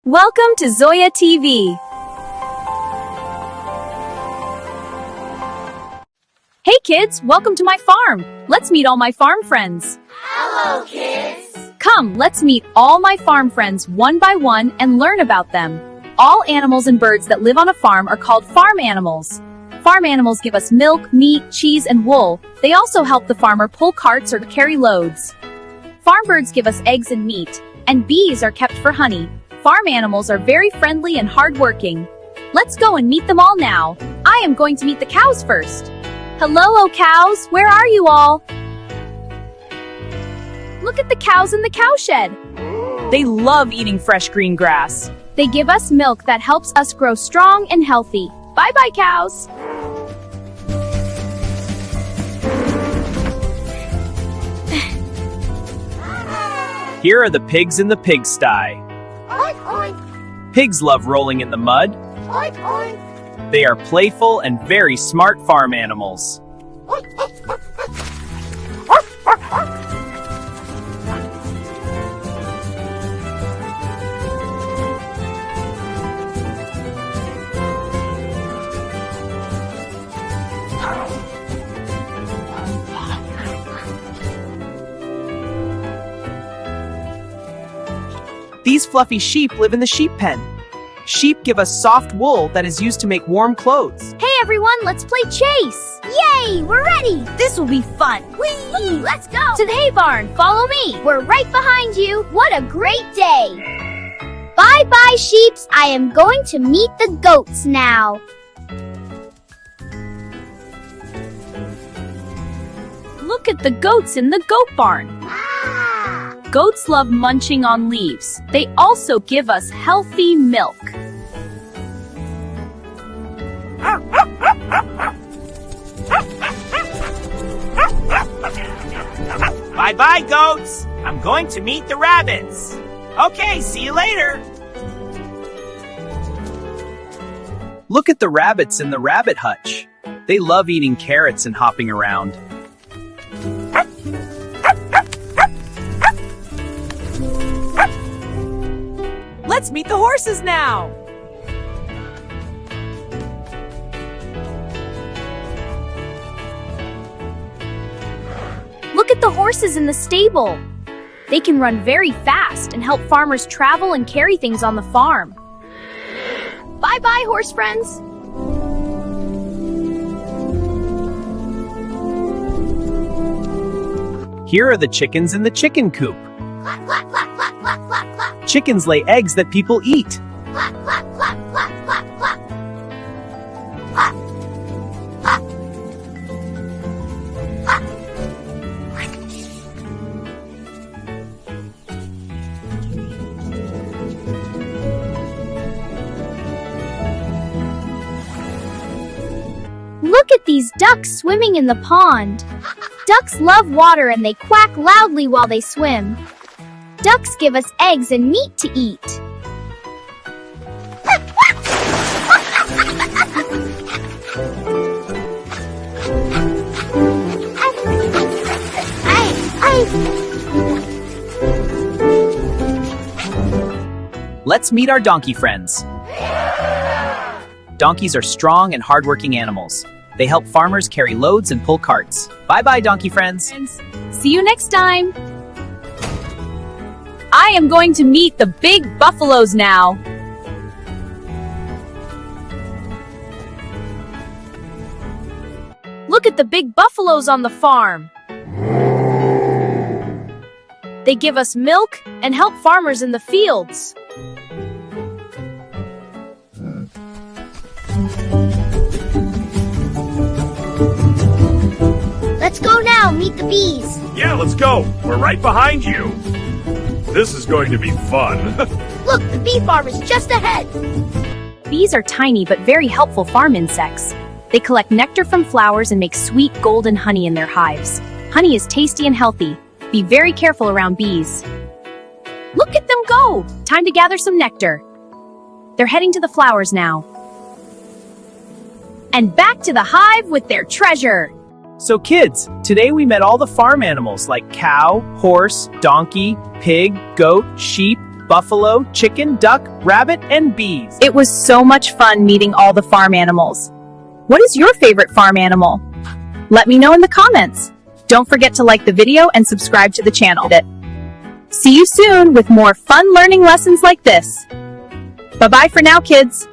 Welcome to Zoyia TV. Hey kids, welcome to my farm. Let's meet all my farm friends. Hello, kids. Come, let's meet all my farm friends one by one and learn about them. All animals and birds that live on a farm are called farm animals. Farm animals give us milk, meat, cheese, and wool. They also help the farmer pull carts or carry loads. Farm birds give us eggs and meat, and bees are kept for honey. Farm animals are very friendly and hardworking. Let's go and meet them all now. I am going to meet the cows first. Hello, cows. Where are you all? Look at the cows in the cowshed. They love eating fresh green grass. They give us milk that helps us grow strong and healthy. Bye-bye, cows. Here are the pigs in the pigsty. Oink, oink. Pigs love rolling in the mud. Oink, oink. They are playful and very smart farm animals. These fluffy sheep live in the sheep pen. Sheep give us soft wool that is used to make warm clothes. Hey everyone, let's play chase. Yay, we're ready. This will be fun. Whee! Let's go. To the hay barn, follow me. We're right behind you. What a great day. Bye-bye, sheeps. I am going to meet the goats now. Look at the goats in the goat barn. Goats love munching on leaves. They also give us healthy milk. Bye-bye, goats. I'm going to meet the rabbits. Okay, see you later. Look at the rabbits in the rabbit hutch. They love eating carrots and hopping around. Let's meet the horses now. Look at the horses in the stable. They can run very fast and help farmers travel and carry things on the farm. Bye-bye, horse friends. Here are the chickens in the chicken coop. Quack, quack, quack, quack, quack, quack, quack. Chickens lay eggs that people eat. Quack, quack, quack, quack, quack, quack. Quack, quack, quack. Look at these ducks swimming in the pond. Ducks love water and they quack loudly while they swim. Ducks give us eggs and meat to eat. Let's meet our donkey friends. Donkeys are strong and hardworking animals. They help farmers carry loads and pull carts. Bye-bye, donkey friends. See you next time. I am going to meet the big buffaloes now. Look at the big buffaloes on the farm. They give us milk and help farmers in the fields. Let's go now, meet the bees. Yeah, let's go. We're right behind you. This is going to be fun. Look, the bee farm is just ahead. Bees are tiny but very helpful farm insects. They collect nectar from flowers and make sweet golden honey in their hives. Honey is tasty and healthy. Be very careful around bees. Look at them go! Time to gather some nectar. They're heading to the flowers now. And back to the hive with their treasure. So kids, today we met all the farm animals like cow, horse, donkey, pig, goat, sheep, buffalo, chicken, duck, rabbit, and bees. It was so much fun meeting all the farm animals. What is your favorite farm animal? Let me know in the comments. Don't forget to like the video and subscribe to the channel. See you soon with more fun learning lessons like this. Bye-bye for now, kids.